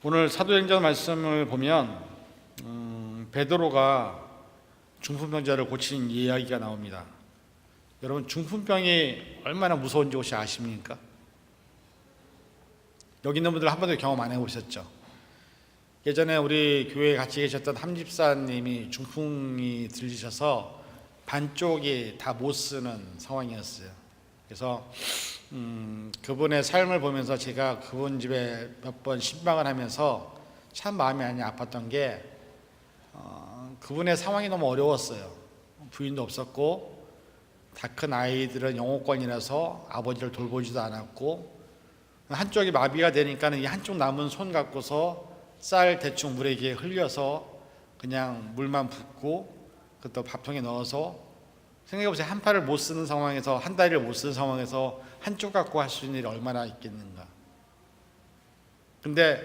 오늘 사도행전 말씀을 보면 베드로가 중풍병자를 고친 이야기가 나옵니다. 여러분, 중풍병이 얼마나 무서운지 혹시 아십니까? 여기 있는 분들 한 번도 경험 안 해보셨죠? 예전에 우리 교회에 같이 계셨던 함집사님이 중풍이 들리셔서 반쪽이 다 못 쓰는 상황이었어요. 그래서 그분의 삶을 보면서 제가 그분 집에 몇 번 신방을 하면서 참 마음이 많이 아팠던 게 그분의 상황이 너무 어려웠어요. 부인도 없었고 다 큰 아이들은 영어권이라서 아버지를 돌보지도 않았고, 한쪽이 마비가 되니까 이 한쪽 남은 손 갖고서 쌀 대충 물에 이렇게 흘려서 그냥 물만 붓고 그것도 밥통에 넣어서, 생각해보세요. 한 팔을 못 쓰는 상황에서, 한 다리를 못 쓰는 상황에서 한쪽 갖고 할 수 있는 일이 얼마나 있겠는가. 근데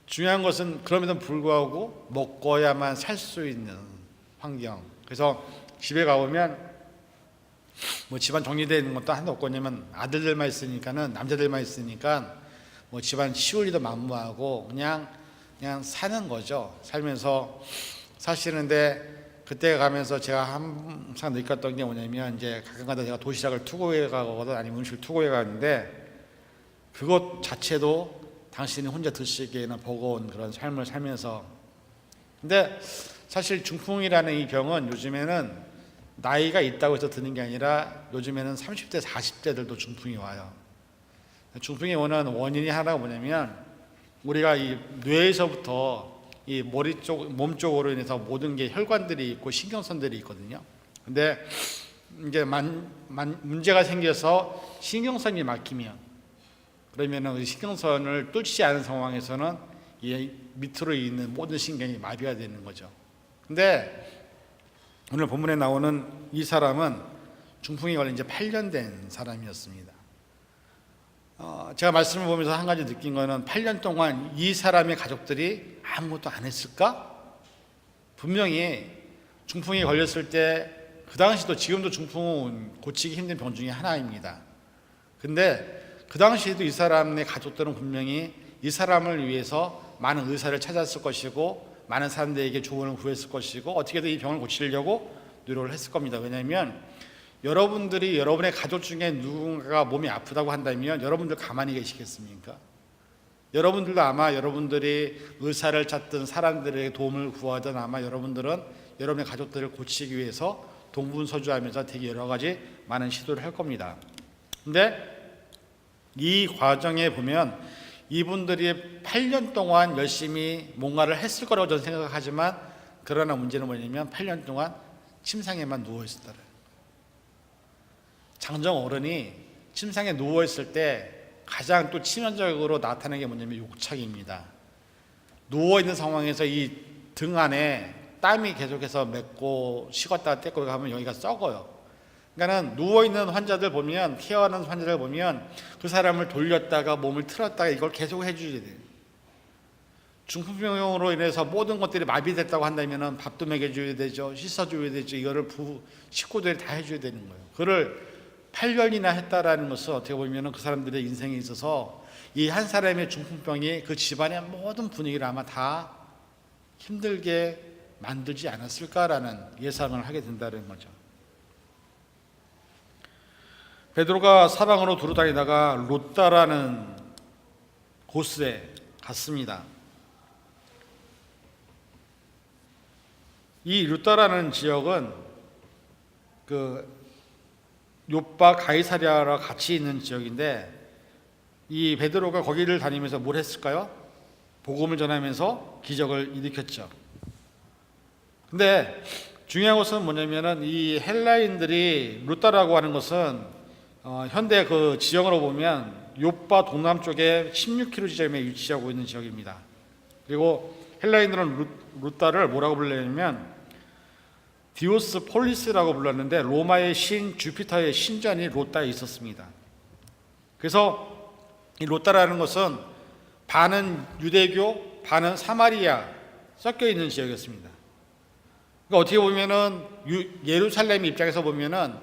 중요한 것은 그럼에도 불구하고 먹어야만 살 수 있는 환경. 그래서 집에 가보면 뭐 집안 정리되어 있는 것도 하나도 없고, 왜냐면 아들들만 있으니까는, 남자들만 있으니까 뭐 집안 치울 일도 만무하고 그냥 사는 거죠. 살면서 사시는데, 그때 가면서 제가 항상 느꼈던 게 뭐냐면, 이제 가끔가다 제가 도시락을 투고해 가거든, 아니면 음식을 투고해 가는데, 그것 자체도 당신이 혼자 드시기에는 버거운 그런 삶을 살면서. 근데 사실 중풍이라는 이 병은 요즘에는 나이가 있다고 해서 드는 게 아니라 요즘에는 30대 40대들도 중풍이 와요. 중풍이 오는 원인이 하나가 뭐냐면, 우리가 이 뇌에서부터 이 머리 쪽, 몸 쪽으로 인해서 모든 게 혈관들이 있고 신경선들이 있거든요. 근데 이제 문제가 생겨서 신경선이 막히면, 그러면은 이 신경선을 뚫지 않은 상황에서는 이 밑으로 있는 모든 신경이 마비가 되는 거죠. 근데 오늘 본문에 나오는 이 사람은 중풍이 걸린 지 8년 된 사람이었습니다. 제가 말씀을 보면서 한 가지 느낀 거는, 8년 동안 이 사람의 가족들이 아무것도 안 했을까? 분명히 중풍이 걸렸을 때, 그 당시도 지금도 중풍은 고치기 힘든 병 중에 하나입니다. 근데 그 당시에도 이 사람의 가족들은 분명히 이 사람을 위해서 많은 의사를 찾았을 것이고, 많은 사람들에게 조언을 구했을 것이고, 어떻게든 이 병을 고치려고 노력을 했을 겁니다. 왜냐하면 여러분들이, 여러분의 가족 중에 누군가가 몸이 아프다고 한다면 여러분들 가만히 계시겠습니까? 여러분들도 아마 여러분들이 의사를 찾든 사람들에게 도움을 구하든 아마 여러분들은 여러분의 가족들을 고치기 위해서 동분서주하면서 되게 여러 가지 많은 시도를 할 겁니다. 근데 이 과정에 보면 이분들이 8년 동안 열심히 뭔가를 했을 거라고 저는 생각하지만, 그러나 문제는 뭐냐면 8년 동안 침상에만 누워있었다는. 장정 어른이 침상에 누워있을 때 가장 또 치명적으로 나타나는 게 뭐냐면 욕창입니다. 누워있는 상황에서 이 등 안에 땀이 계속해서 맺고 식었다가 떼고 가면 여기가 썩어요. 그러니까 누워있는 환자들 보면, 케어하는 환자들 보면 그 사람을 돌렸다가 몸을 틀었다가 이걸 계속 해줘야 돼요. 중풍병으로 인해서 모든 것들이 마비됐다고 한다면 밥도 먹여줘야 되죠, 씻어줘야 되죠. 이거를 식구들이 다 해줘야 되는 거예요. 그를 8년이나 했다라는 것은 어떻게 보면 그 사람들의 인생에 있어서 이 한 사람의 중풍병이 그 집안의 모든 분위기를 아마 다 힘들게 만들지 않았을까라는 예상을 하게 된다는 거죠. 베드로가 사방으로 두루다니다가 롯다라는 곳에 갔습니다. 이 롯다라는 지역은 그 욥바 가이사랴와 같이 있는 지역인데, 이 베드로가 거기를 다니면서 뭘 했을까요? 복음을 전하면서 기적을 일으켰죠. 근데 중요한 것은 뭐냐면은, 이 헬라인들이 롯다라고 하는 것은 현대 그 지형으로 보면 욥바 동남쪽에 16km 지점에 위치하고 있는 지역입니다. 그리고 헬라인들은 롯다를 뭐라고 불렀냐면 디오스 폴리스라고 불렀는데, 로마의 신 주피터의 신전이 롯다에 있었습니다. 그래서 이 롯다라는 것은 반은 유대교, 반은 사마리아 섞여 있는 지역이었습니다. 그러니까 어떻게 보면은 예루살렘 입장에서 보면은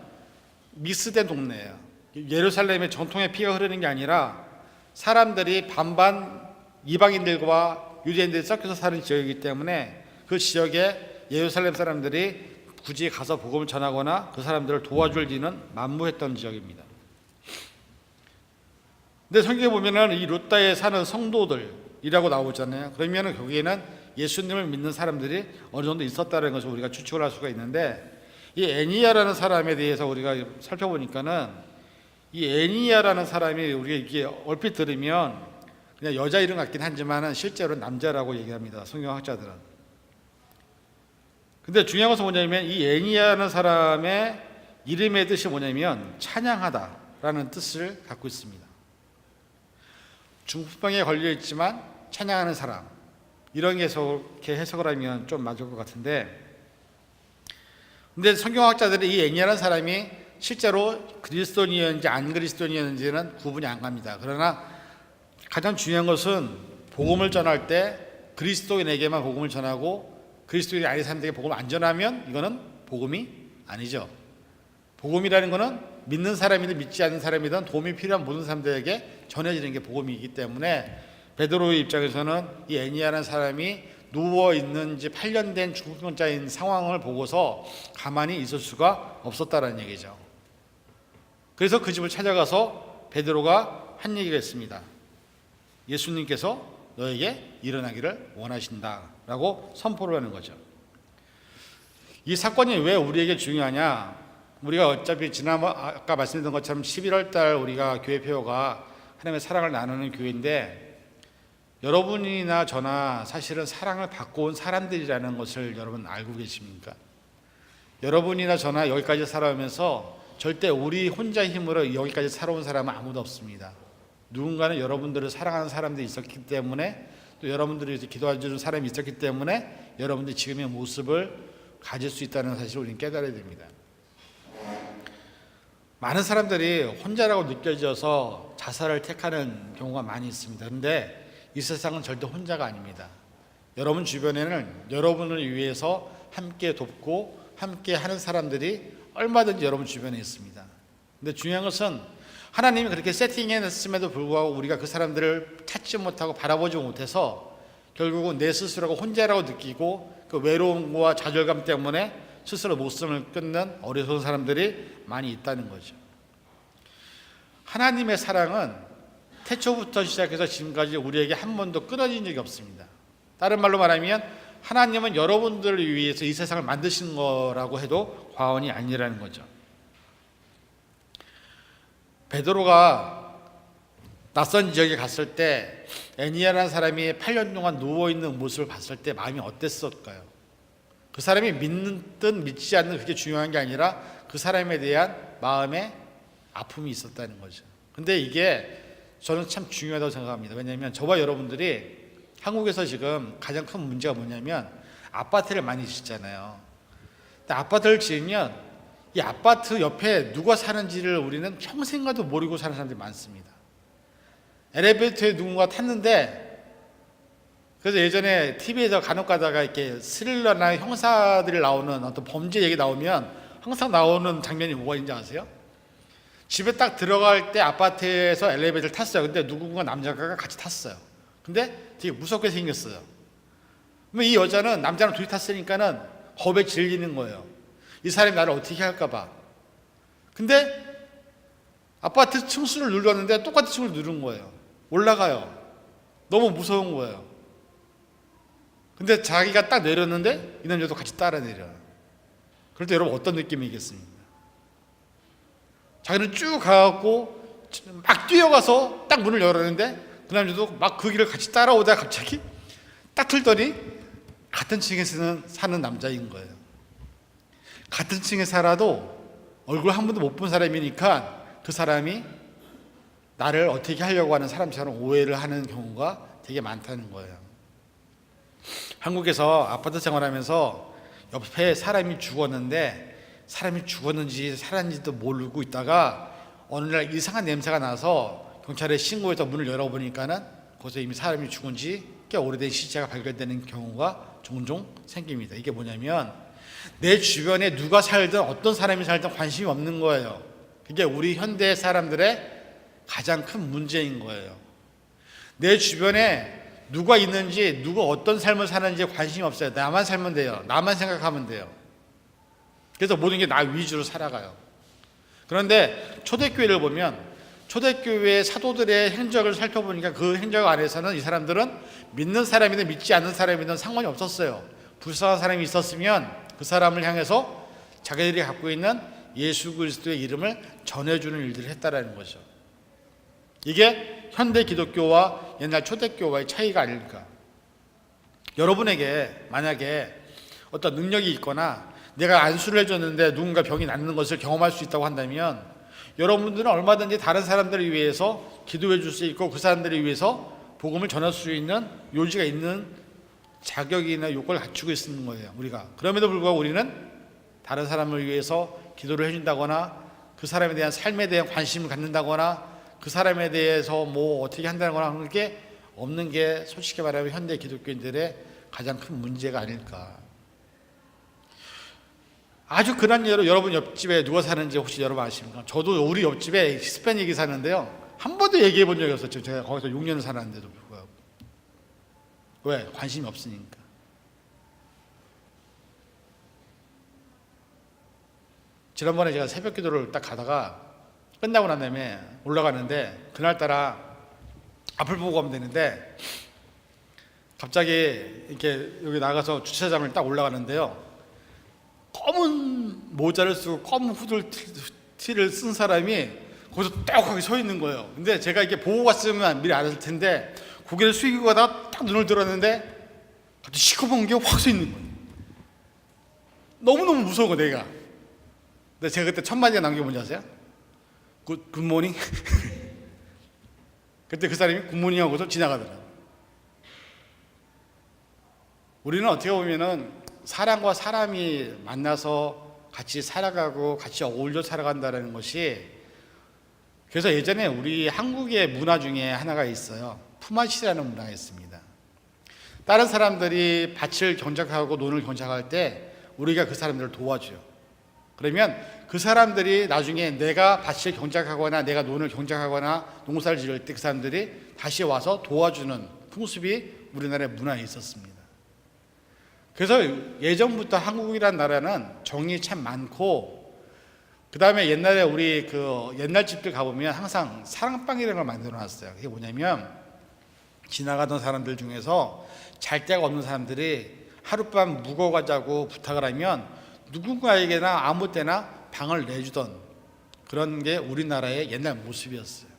미스된 동네예요. 예루살렘의 전통의 피가 흐르는 게 아니라 사람들이 반반 이방인들과 유대인들이 섞여서 사는 지역이기 때문에 그 지역에 예루살렘 사람들이 굳이 가서 복음을 전하거나 그 사람들을 도와줄 리는 만무했던 지역입니다. 근데 성경에 보면은 이 루다에 사는 성도들이라고 나오잖아요. 그러면은 거기에는 예수님을 믿는 사람들이 어느 정도 있었다는 것을 우리가 추측을 할 수가 있는데, 이 애니야라는 사람에 대해서 우리가 살펴보니까는 이 애니야라는 사람이 우리가 이게 얼핏 들으면 그냥 여자 이름 같긴 하지만은 실제로는 남자라고 얘기합니다, 성경학자들은. 근데 중요한 것은 뭐냐면 이 애니야라는 사람의 이름의 뜻이 뭐냐면 찬양하다라는 뜻을 갖고 있습니다. 중풍병에 걸려 있지만 찬양하는 사람, 이런 게 이렇게 해석을 하면 좀 맞을 것 같은데, 근데 성경학자들이 이 애니야라는 사람이 실제로 그리스도인이었는지 안 그리스도인이었는지는 구분이 안 갑니다. 그러나 가장 중요한 것은 복음을 전할 때 그리스도인에게만 복음을 전하고 그리스도인이 아닌 사람들에게 복음을 안 전하면 이거는 복음이 아니죠. 복음이라는 것은 믿는 사람이든 믿지 않는 사람이든 도움이 필요한 모든 사람들에게 전해지는 게 복음이기 때문에 베드로의 입장에서는 이 애니야라는 사람이 누워있는 지 8년 된 중풍자인 상황을 보고서 가만히 있을 수가 없었다는 얘기죠. 그래서 그 집을 찾아가서 베드로가 한 얘기가 있습니다. 예수님께서 너에게 일어나기를 원하신다 라고 선포를 하는 거죠. 이 사건이 왜 우리에게 중요하냐? 우리가 어차피 아까 말씀드린 것처럼 11월 달 우리가 교회 표어가 하나님의 사랑을 나누는 교회인데, 여러분이나 저나 사실은 사랑을 받고 온 사람들이라는 것을 여러분 알고 계십니까? 여러분이나 저나 여기까지 살아오면서 절대 우리 혼자 힘으로 여기까지 살아온 사람은 아무도 없습니다. 누군가는 여러분들을 사랑하는 사람들이 있었기 때문에, 또 여러분들이 기도해주는 사람이 있었기 때문에 여러분들이 지금의 모습을 가질 수 있다는 사실을 우리는 깨달아야 됩니다. 많은 사람들이 혼자라고 느껴져서 자살을 택하는 경우가 많이 있습니다. 그런데 이 세상은 절대 혼자가 아닙니다. 여러분 주변에는 여러분을 위해서 함께 돕고 함께 하는 사람들이 얼마든지 여러분 주변에 있습니다. 근데 중요한 것은 하나님이 그렇게 세팅해냈음에도 불구하고 우리가 그 사람들을 찾지 못하고 바라보지 못해서 결국은 내 스스로가 혼자라고 느끼고 그 외로움과 좌절감 때문에 스스로 목숨을 끊는 어리석은 사람들이 많이 있다는 거죠. 하나님의 사랑은 태초부터 시작해서 지금까지 우리에게 한 번도 끊어진 적이 없습니다. 다른 말로 말하면 하나님은 여러분들을 위해서 이 세상을 만드신 거라고 해도 과언이 아니라는 거죠. 베드로가 낯선 지역에 갔을 때 애니야라는 사람이 8년 동안 누워있는 모습을 봤을 때 마음이 어땠을까요? 그 사람이 믿는 듯 믿지 않는 그게 중요한 게 아니라 그 사람에 대한 마음의 아픔이 있었다는 거죠. 근데 이게 저는 참 중요하다고 생각합니다. 왜냐하면 저와 여러분들이 한국에서 지금 가장 큰 문제가 뭐냐면 아파트를 많이 짓잖아요. 근데 아파트를 지으면 이 아파트 옆에 누가 사는지를 우리는 평생 가도 모르고 사는 사람들이 많습니다. 엘리베이터에 누군가 탔는데, 그래서 예전에 TV에서 간혹 가다가 이렇게 스릴러나 형사들이 나오는 어떤 범죄 얘기 나오면 항상 나오는 장면이 뭐가 있는지 아세요? 집에 딱 들어갈 때 아파트에서 엘리베이터를 탔어요. 근데 누군가 남자가 같이 탔어요. 근데 되게 무섭게 생겼어요. 그럼 이 여자는 남자랑 둘이 탔으니까는 겁에 질리는 거예요. 이 사람이 나를 어떻게 할까 봐. 근데 아파트 층수를 눌렀는데 똑같은 층을 누른 거예요. 올라가요. 너무 무서운 거예요. 근데 자기가 딱 내렸는데 이 남자도 같이 따라 내려요. 그럴 때 여러분 어떤 느낌이겠습니까? 자기는 쭉 가갖고 막 뛰어가서 딱 문을 열었는데 그 남자도 막 그 길을 같이 따라오다가 갑자기 딱 틀더니 같은 층에 사는 남자인 거예요. 같은 층에 살아도 얼굴 한 번도 못 본 사람이니까 그 사람이 나를 어떻게 하려고 하는 사람처럼 오해를 하는 경우가 되게 많다는 거예요. 한국에서 아파트 생활하면서 옆에 사람이 죽었는데 사람이 죽었는지 살았는지도 모르고 있다가 어느 날 이상한 냄새가 나서 경찰에 신고해서 문을 열어보니까는 거기서 이미 사람이 죽은 지 꽤 오래된 시체가 발견되는 경우가 종종 생깁니다. 이게 뭐냐면 내 주변에 누가 살든 어떤 사람이 살든 관심이 없는 거예요. 그게 우리 현대 사람들의 가장 큰 문제인 거예요. 내 주변에 누가 있는지, 누가 어떤 삶을 사는지 관심이 없어요. 나만 살면 돼요. 나만 생각하면 돼요. 그래서 모든 게 나 위주로 살아가요. 그런데 초대교회를 보면 초대교회 사도들의 행적을 살펴보니까 그 행적 안에서는 이 사람들은 믿는 사람이든 믿지 않는 사람이든 상관이 없었어요. 불쌍한 사람이 있었으면 그 사람을 향해서 자기들이 갖고 있는 예수 그리스도의 이름을 전해주는 일들을 했다라는 거죠. 이게 현대 기독교와 옛날 초대교회의 차이가 아닐까. 여러분에게 만약에 어떤 능력이 있거나 내가 안수를 해줬는데 누군가 병이 낫는 것을 경험할 수 있다고 한다면 여러분들은 얼마든지 다른 사람들을 위해서 기도해 줄 수 있고 그 사람들을 위해서 복음을 전할 수 있는 요지가 있는 자격이나 요건을 갖추고 있는 거예요. 우리가. 그럼에도 불구하고 우리는 다른 사람을 위해서 기도를 해준다거나 그 사람에 대한 삶에 대한 관심을 갖는다거나 그 사람에 대해서 뭐 어떻게 한다거나 하는 게 없는 게 솔직히 말하면 현대 기독교인들의 가장 큰 문제가 아닐까. 아주 근한 예로 여러분 옆집에 누가 사는지 혹시 여러분 아십니까? 저도 우리 옆집에 히스패닉이 사는데요. 한 번도 얘기해 본 적이 없었죠. 제가 거기서 6년을 살았는데도 불구하고. 왜? 관심이 없으니까. 지난번에 제가 새벽 기도를 딱 가다가 끝나고 난 다음에 올라가는데 그날따라 앞을 보고 가면 되는데 갑자기 이렇게 여기 나가서 주차장을 딱 올라가는데요. 검은 모자를 쓰고 검은 후드티를 쓴 사람이 거기서 떼옥하게 서 있는 거예요. 근데 제가 이렇게 보고 갔으면 미리 알았을 텐데 고개를 숙이고 가다가 딱 눈을 들었는데 갑자기 시커먼 게 확 서 있는 거예요. 너무너무 무서워 내가. 근데 제가 그때 첫 마디가 나온 게 뭔지 아세요? 굿모닝? 그때 그 사람이 굿모닝 하고서 지나가더라고요. 우리는 어떻게 보면은 사람과 사람이 만나서 같이 살아가고 같이 어울려 살아간다는 것이, 그래서 예전에 우리 한국의 문화 중에 하나가 있어요. 품앗이라는 문화가 있습니다. 다른 사람들이 밭을 경작하고 논을 경작할 때 우리가 그 사람들을 도와줘요. 그러면 그 사람들이 나중에 내가 밭을 경작하거나 내가 논을 경작하거나 농사를 지을 때 그 사람들이 다시 와서 도와주는 풍습이 우리나라의 문화에 있었습니다. 그래서 예전부터 한국이라는 나라는 정이 참 많고, 그 다음에 옛날에 우리 그 옛날 집들 가보면 항상 사랑방이라는 걸 만들어 놨어요. 그게 뭐냐면 지나가던 사람들 중에서 잘 데가 없는 사람들이 하룻밤 묵어 가자고 부탁을 하면 누군가에게나 아무 때나 방을 내주던 그런 게 우리나라의 옛날 모습이었어요.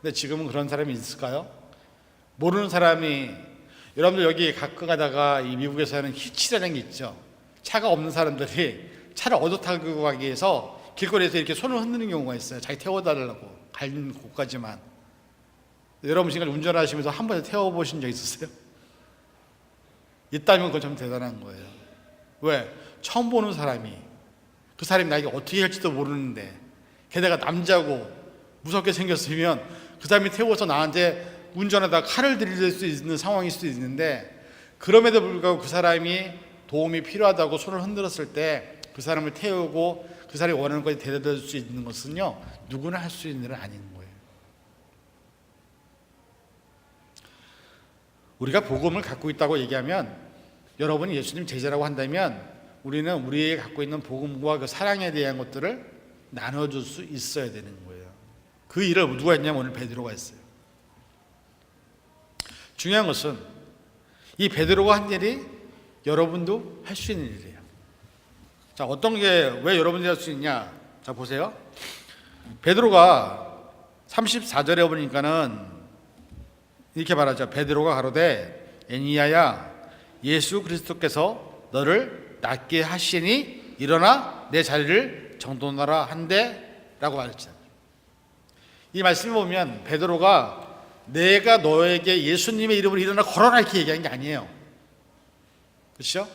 근데 지금은 그런 사람이 있을까요? 모르는 사람이, 여러분들 여기 가끔 가다가 이 미국에서 하는 히치라는 게 있죠. 차가 없는 사람들이 차를 얻어 타고 가기 위해서 길거리에서 이렇게 손을 흔드는 경우가 있어요. 자기 태워달라고, 가는 곳까지만. 여러분 지금 운전하시면서 한 번에 태워보신 적 있으세요? 있다면 그건 좀 대단한 거예요. 왜? 처음 보는 사람이, 그 사람이 나에게 어떻게 할지도 모르는데 게다가 남자고 무섭게 생겼으면 그 사람이 태워서 나한테 운전하다가 칼을 들이댈 수 있는 상황일 수도 있는데, 그럼에도 불구하고 그 사람이 도움이 필요하다고 손을 흔들었을 때 그 사람을 태우고 그 사람이 원하는 것에 데려다 줄 수 있는 것은요, 누구나 할 수 있는 일은 아닌 거예요. 우리가 복음을 갖고 있다고 얘기하면, 여러분이 예수님 제자라고 한다면 우리는 우리가 갖고 있는 복음과 그 사랑에 대한 것들을 나눠줄 수 있어야 되는 거예요. 그 일을 누가 했냐면 오늘 베드로가 했어요. 중요한 것은 이 베드로가 한 일이 여러분도 할 수 있는 일이에요. 자, 어떤 게 왜 여러분들이 할 수 있냐? 자, 보세요. 베드로가 34절에 보니까는 이렇게 말하죠. 베드로가 가로되 에니야야, 예수 그리스도께서 너를 낫게 하시니 일어나 내 자리를 정돈하라 한대 라고 말했죠. 이 말씀을 보면 베드로가 내가 너에게 예수님의 이름으로 일어나 걸어라 이렇게 얘기한 게 아니에요. 그렇죠?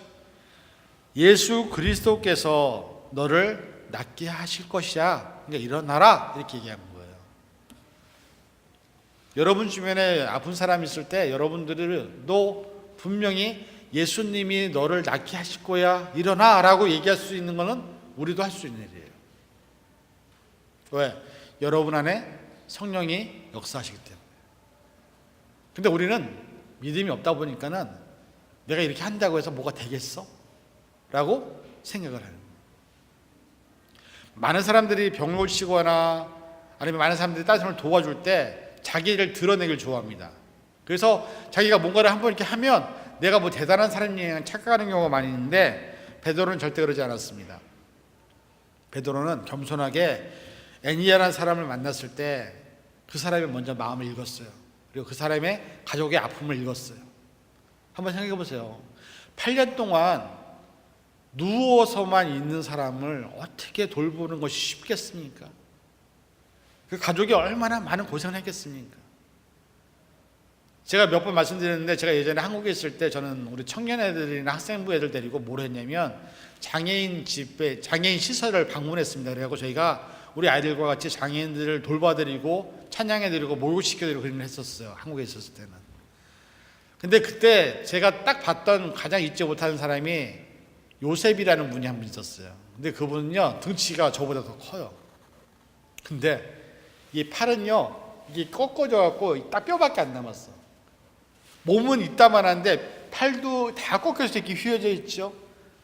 예수 그리스도께서 너를 낫게 하실 것이야. 그러니까 일어나라 이렇게 얘기한 거예요. 여러분 주변에 아픈 사람이 있을 때 여러분들도 분명히 예수님이 너를 낫게 하실 거야, 일어나 라고 얘기할 수 있는 것은 우리도 할 수 있는 일이에요. 왜? 여러분 안에 성령이 역사하시기 때문에. 근데 우리는 믿음이 없다 보니까는 내가 이렇게 한다고 해서 뭐가 되겠어? 라고 생각을 하는 거예요. 많은 사람들이 병을 고치거나 아니면 많은 사람들이 다른 사람을 도와줄 때 자기를 드러내길 좋아합니다. 그래서 자기가 뭔가를 한번 이렇게 하면 내가 뭐 대단한 사람이냐 착각하는 경우가 많이 있는데 베드로는 절대 그러지 않았습니다. 베드로는 겸손하게 애니아라는 사람을 만났을 때 그 사람이 먼저 마음을 읽었어요. 그리고 그 사람의 가족의 아픔을 읽었어요. 한번 생각해 보세요. 8년 동안 누워서만 있는 사람을 어떻게 돌보는 것이 쉽겠습니까? 그 가족이 얼마나 많은 고생을 했겠습니까? 제가 몇 번 말씀드렸는데, 제가 예전에 한국에 있을 때 저는 우리 청년 애들이나 학생부 애들 데리고 뭘 했냐면 장애인 집에 장애인 시설을 방문했습니다. 그래갖고 저희가 우리 아이들과 같이 장애인들을 돌봐드리고 찬양해드리고 목욕시켜드리고 그런 걸 했었어요. 한국에 있었을 때는. 근데 그때 제가 딱 봤던 가장 잊지 못하는 사람이 요셉이라는 분이 한 분 있었어요. 근데 그분은요 등치가 저보다 더 커요. 근데 이 팔은요 이게 꺾어져 갖고 딱 뼈밖에 안 남았어. 몸은 이따만한데 팔도 다 꺾여서 이렇게 휘어져 있죠.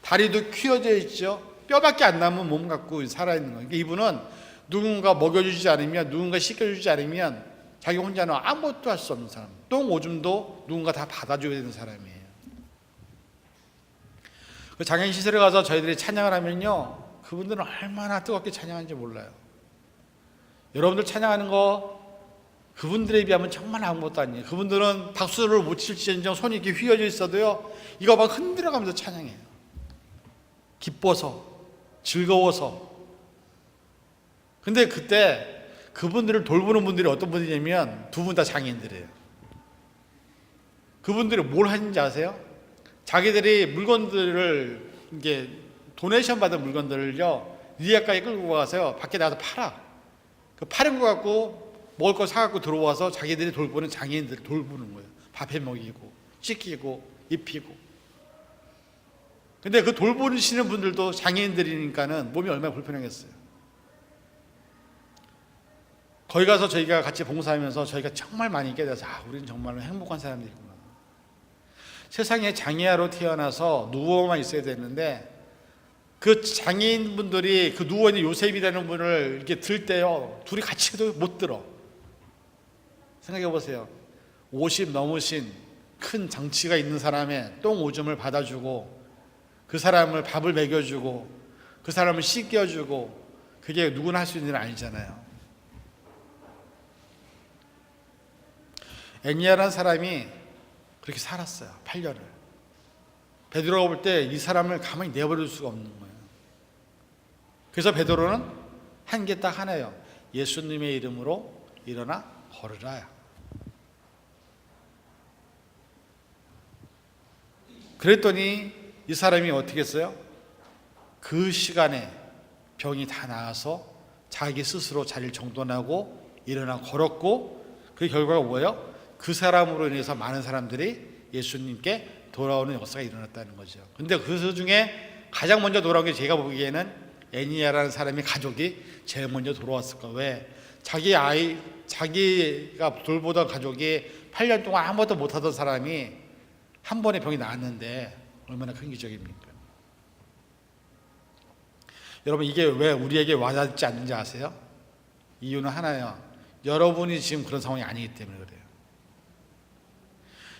다리도 휘어져 있죠. 뼈밖에 안 남은 몸 갖고 살아있는 거예요. 그러니까 이분은 누군가 먹여주지 않으면, 누군가 씻겨주지 않으면 자기 혼자는 아무것도 할 수 없는 사람. 똥 오줌도 누군가 다 받아줘야 되는 사람이에요. 그 장애인 시설에 가서 저희들이 찬양을 하면요 그분들은 얼마나 뜨겁게 찬양하는지 몰라요. 여러분들 찬양하는 거 그분들에 비하면 정말 아무것도 아니에요. 그분들은 박수를 못 칠지언정 손이 이렇게 휘어져 있어도요 이거 막 흔들어가면서 찬양해요. 기뻐서, 즐거워서. 근데 그때 그분들을 돌보는 분들이 어떤 분이냐면 두 분 다 장애인들이에요. 그분들이 뭘 하는지 아세요? 자기들이 물건들을 이게 도네이션 받은 물건들을요 리아까지 끌고 가서요 밖에 나가서 팔아. 그 파는 거 갖고 먹을 거 사갖고 들어와서 자기들이 돌보는 장애인들을 돌보는 거예요. 밥해 먹이고 씻기고 입히고. 근데 그 돌보시는 분들도 장애인들이니까는 몸이 얼마나 불편하겠어요. 거기 가서 저희가 같이 봉사하면서 저희가 정말 많이 깨달아서 우리는 정말로 행복한 사람들이구나. 세상에 장애아로 태어나서 누워만 있어야 되는데 그 장애인분들이 그 누워있는 요셉이라는 분을 이렇게 들 때요 둘이 같이 해도 못 들어. 생각해 보세요. 50 넘으신 큰 정치가 있는 사람의 똥 오줌을 받아주고 그 사람을 밥을 먹여주고 그 사람을 씻겨주고 그게 누구나 할 수 있는 일 아니잖아요. 애니아라는 사람이 그렇게 살았어요. 8년을. 베드로가 볼 때 이 사람을 가만히 내버릴 수가 없는 거예요. 그래서 베드로는 한 게 딱 하나예요. 예수님의 이름으로 일어나 걸으라. 그랬더니 이 사람이 어떻게 했어요? 그 시간에 병이 다 나아서 자기 스스로 자리를 정돈하고 일어나 걸었고 그 결과가 뭐예요? 그 사람으로 인해서 많은 사람들이 예수님께 돌아오는 역사가 일어났다는 거죠. 근데 그 중에 가장 먼저 돌아온 게 제가 보기에는 애니아라는 사람의 가족이 제일 먼저 돌아왔을 거예요. 왜? 자기가 돌보던 가족이 8년 동안 아무것도 못하던 사람이 한 번에 병이 나았는데 얼마나 큰 기적입니까? 여러분 이게 왜 우리에게 와닿지 않는지 아세요? 이유는 하나예요. 여러분이 지금 그런 상황이 아니기 때문에 그래요.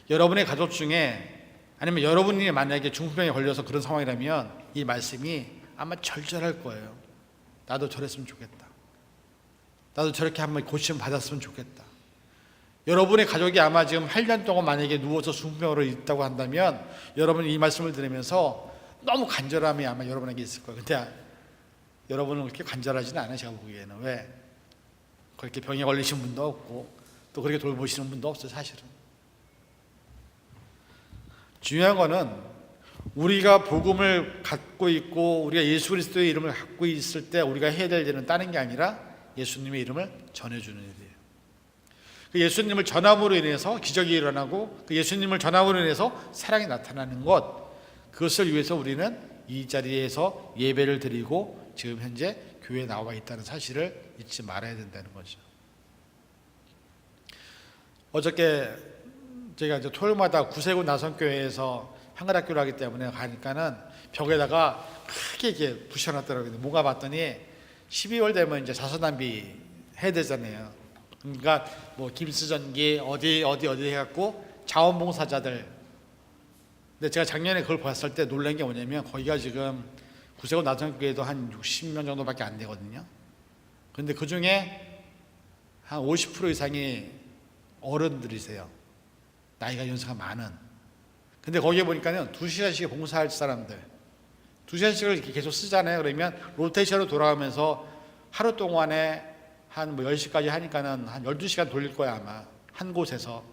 여러분의 가족 중에 아니면 여러분이 만약에 중풍병에 걸려서 그런 상황이라면 이 말씀이 아마 절절할 거예요. 나도 저랬으면 좋겠다. 나도 저렇게 한번 고침 받았으면 좋겠다. 여러분의 가족이 아마 지금 8년 동안 만약에 누워서 중풍병으로 있다고 한다면 여러분이 이 말씀을 들으면서 너무 간절함이 아마 여러분에게 있을 거예요. 근데 여러분은 그렇게 간절하지는 않아요. 제가 보기에는. 왜? 그렇게 병에 걸리신 분도 없고 또 그렇게 돌보시는 분도 없어요. 사실은. 중요한 거는 우리가 복음을 갖고 있고 우리가 예수 그리스도의 이름을 갖고 있을 때 우리가 해야 될 일은 다른 게 아니라 예수님의 이름을 전해주는 일이에요. 그 예수님을 전함으로 인해서 기적이 일어나고 그 예수님을 전함으로 인해서 사랑이 나타나는 것, 그것을 위해서 우리는 이 자리에서 예배를 드리고 지금 현재 교회에 나와 있다는 사실을 잊지 말아야 된다는 거죠. 어저께 제가 이제 토요일마다 구세군 나선교회에서 한글학교를 하기 때문에 가니까는 벽에다가 크게 이렇게 붙여놨더라고요. 뭔가 봤더니 12월 되면 이제 자선단비 해야 되잖아요. 그러니까 뭐 김수전기 어디 해갖고 자원봉사자들. 근데 제가 작년에 그걸 봤을 때 놀란 게 뭐냐면 거기가 지금 구세군 나선교회도 한 60명 정도밖에 안 되거든요. 근데 그 중에 한 50% 이상이 어른들이세요. 나이가 연세가 많은. 근데 거기에 보니까는 2시간씩 봉사할 사람들 2시간씩을 이렇게 계속 쓰잖아요. 그러면 로테이션으로 돌아가면서 하루 동안에 한 뭐 10시까지 하니까는 한 12시간 돌릴 거야 아마 한 곳에서.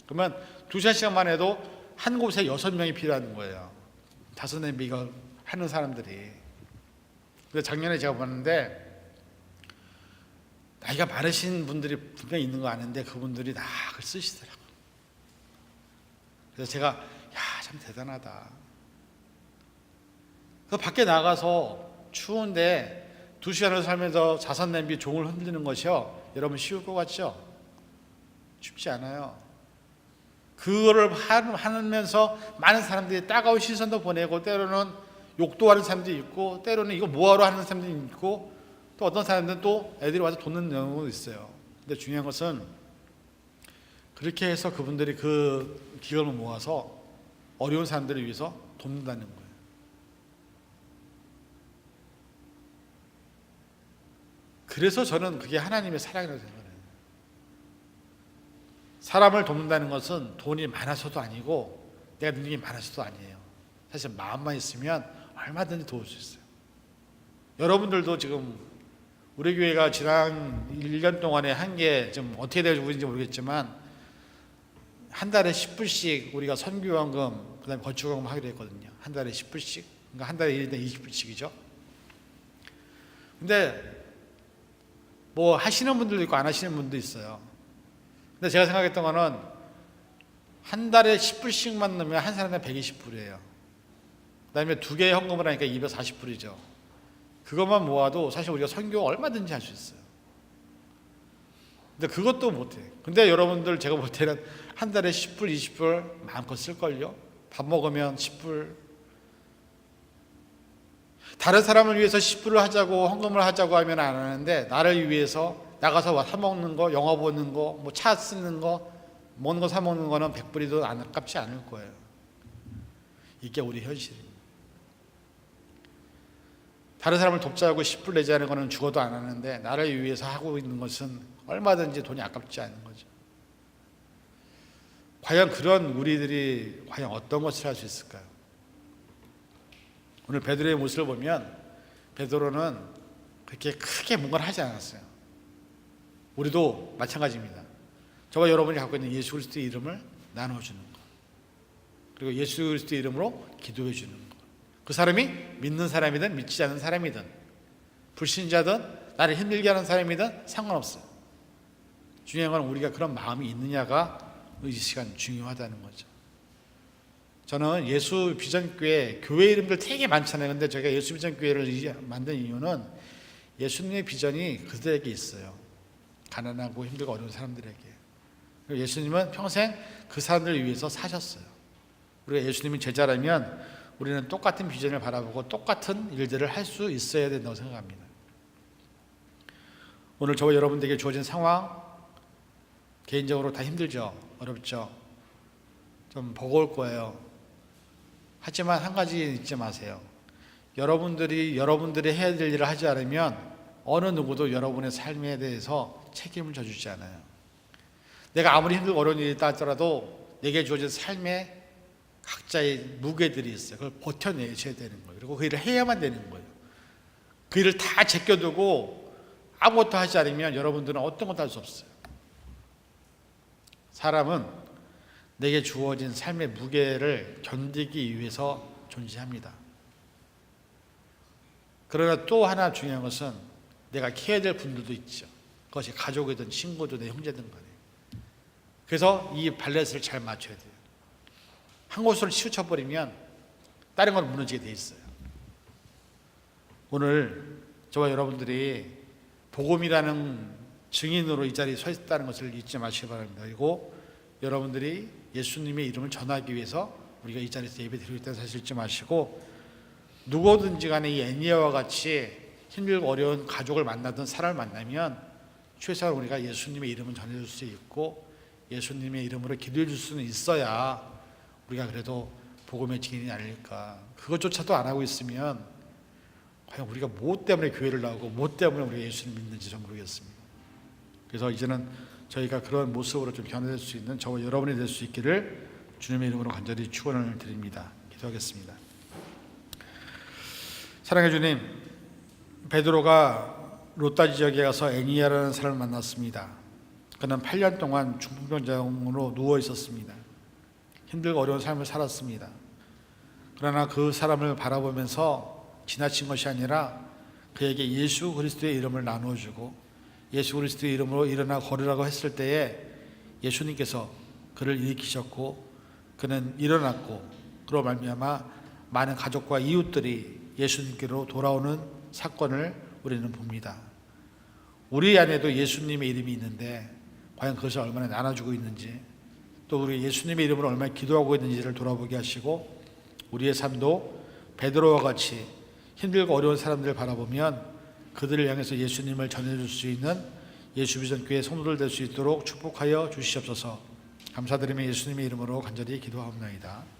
그러면 2시간씩만 해도 한 곳에 6명이 필요한 거예요. 5명 이거 하는 사람들이. 그래서 작년에 제가 봤는데 나이가 많으신 분들이 분명히 있는 거 아는데 그분들이 다 그걸 쓰시더라고요. 그래서 제가 야, 참 대단하다. 그래서 밖에 나가서 추운데 2시간을 살면서 자선 냄비 종을 흔드는 것이요, 여러분 쉬울 것 같죠? 쉽지 않아요. 그거를 하면서 많은 사람들이 따가운 시선도 보내고 때로는 욕도 하는 사람도 있고 때로는 이거 뭐하러 하는 사람도 있고 또 어떤 사람들은 또 애들이 와서 돕는 경우도 있어요. 근데 중요한 것은 그렇게 해서 그분들이 그 기금을 모아서 어려운 사람들을 위해서 돕는다는 거예요. 그래서 저는 그게 하나님의 사랑이라고 생각해요. 사람을 돕는다는 것은 돈이 많아서도 아니고 내가 능력이 많아서도 아니에요. 사실 마음만 있으면 얼마든지 도울 수 있어요. 여러분들도 지금 우리 교회가 지난 1년 동안에 한 게 좀 어떻게 되는지 모르겠지만 한 달에 10불씩 우리가 선교원금 그다음에 거주원금 하기로 했거든요. 한 달에 10불씩. 그러니까 한 달에 1인당 20불씩이죠. 근데 뭐 하시는 분들도 있고 안 하시는 분도 있어요. 근데 제가 생각했던 거는 한 달에 10불씩만 넣으면 한 사람당 120불이에요. 그 다음에 2개의 헌금을 하니까 240불이죠. 그것만 모아도 사실 우리가 선교 얼마든지 할 수 있어요. 근데 그것도 못해. 근데 여러분들 제가 볼 때는 한 달에 10불, 20불 마음껏 쓸걸요. 밥 먹으면 10불. 다른 사람을 위해서 10불을 하자고 헌금을 하자고 하면 안 하는데 나를 위해서 나가서 사 먹는 거, 영화 보는 거, 뭐 차 쓰는 거, 먹는 거 사 먹는 거는 100불이도 아깝지 않을 거예요. 이게 우리 현실입니다. 다른 사람을 돕자고 10불 내자는 거는 죽어도 안 하는데 나를 위해서 하고 있는 것은 얼마든지 돈이 아깝지 않은 거죠. 과연 그런 우리들이 과연 어떤 것을 할 수 있을까요? 오늘 베드로의 모습을 보면 베드로는 그렇게 크게 뭔가를 하지 않았어요. 우리도 마찬가지입니다. 저와 여러분이 갖고 있는 예수 그리스도의 이름을 나눠주는 것, 그리고 예수 그리스도의 이름으로 기도해 주는 것. 그 사람이 믿는 사람이든 믿지 않는 사람이든 불신자든 나를 힘들게 하는 사람이든 상관없어요. 중요한 건 우리가 그런 마음이 있느냐가 이 시간 중요하다는 거죠. 저는 예수 비전교회 교회 이름들 되게 많잖아요. 근데 제가 예수 비전교회를 만든 이유는 예수님의 비전이 그들에게 있어요. 가난하고 힘들고 어려운 사람들에게. 예수님은 평생 그 사람들을 위해서 사셨어요. 우리가 예수님이 제자라면 우리는 똑같은 비전을 바라보고 똑같은 일들을 할 수 있어야 된다고 생각합니다. 오늘 저와 여러분들에게 주어진 상황 개인적으로 다 힘들죠. 어렵죠. 좀 버거울 거예요. 하지만 한 가지 잊지 마세요. 여러분들이 해야 될 일을 하지 않으면 어느 누구도 여러분의 삶에 대해서 책임을 져주지 않아요. 내가 아무리 힘들고 어려운 일이 있다 하더라도 내게 주어진 삶에 각자의 무게들이 있어요. 그걸 버텨내셔야 되는 거예요. 그리고 그 일을 해야만 되는 거예요. 그 일을 다 제껴두고 아무것도 하지 않으면 여러분들은 어떤 것도 할 수 없어요. 사람은 내게 주어진 삶의 무게를 견디기 위해서 존재합니다. 그러나 또 하나 중요한 것은 내가 케어해야 될 분들도 있죠. 그것이 가족이든 친구든 내 형제든 간에. 그래서 이 밸런스를 잘 맞춰야 돼요. 한 곳으로 치우쳐버리면 다른 건 무너지게 돼 있어요. 오늘 저와 여러분들이 복음이라는 증인으로 이 자리에 서 있다는 것을 잊지 마시기 바랍니다. 그리고 여러분들이 예수님의 이름을 전하기 위해서 우리가 이 자리에서 예배드리고 있다는 사실 잊지 마시고, 누구든지 간에 이 애니아와 같이 힘들고 어려운 가족을 만나든 사람을 만나면 최소한 우리가 예수님의 이름을 전해줄 수 있고 예수님의 이름으로 기도해 줄 수는 있어야 우리가 그래도 복음의 증인이 아닐까. 그것조차도 안 하고 있으면 과연 우리가 뭐 때문에 교회를 나오고 뭐 때문에 우리가 예수님 믿는지 좀 모르겠습니다. 그래서 이제는 저희가 그런 모습으로 좀 변화될 수 있는 저와 여러분이 될 수 있기를 주님의 이름으로 간절히 축원을 드립니다. 기도하겠습니다. 사랑해 주님, 베드로가 로따 지역에 가서 애니아라는 사람을 만났습니다. 그는 8년 동안 중풍병자로 누워 있었습니다. 힘들고 어려운 삶을 살았습니다. 그러나 그 사람을 바라보면서 지나친 것이 아니라 그에게 예수 그리스도의 이름을 나누어주고 예수 그리스도의 이름으로 일어나 걸으라고 했을 때에 예수님께서 그를 일으키셨고 그는 일어났고, 그로 말미암아 많은 가족과 이웃들이 예수님께로 돌아오는 사건을 우리는 봅니다. 우리 안에도 예수님의 이름이 있는데 과연 그것을 얼마나 나눠주고 있는지, 또 우리 예수님의 이름으로 얼마나 기도하고 있는지를 돌아보게 하시고 우리의 삶도 베드로와 같이 힘들고 어려운 사람들을 바라보면 그들을 향해서 예수님을 전해줄 수 있는 예수비전교회 성도들 될 수 있도록 축복하여 주시옵소서. 감사드리며 예수님의 이름으로 간절히 기도하옵나이다.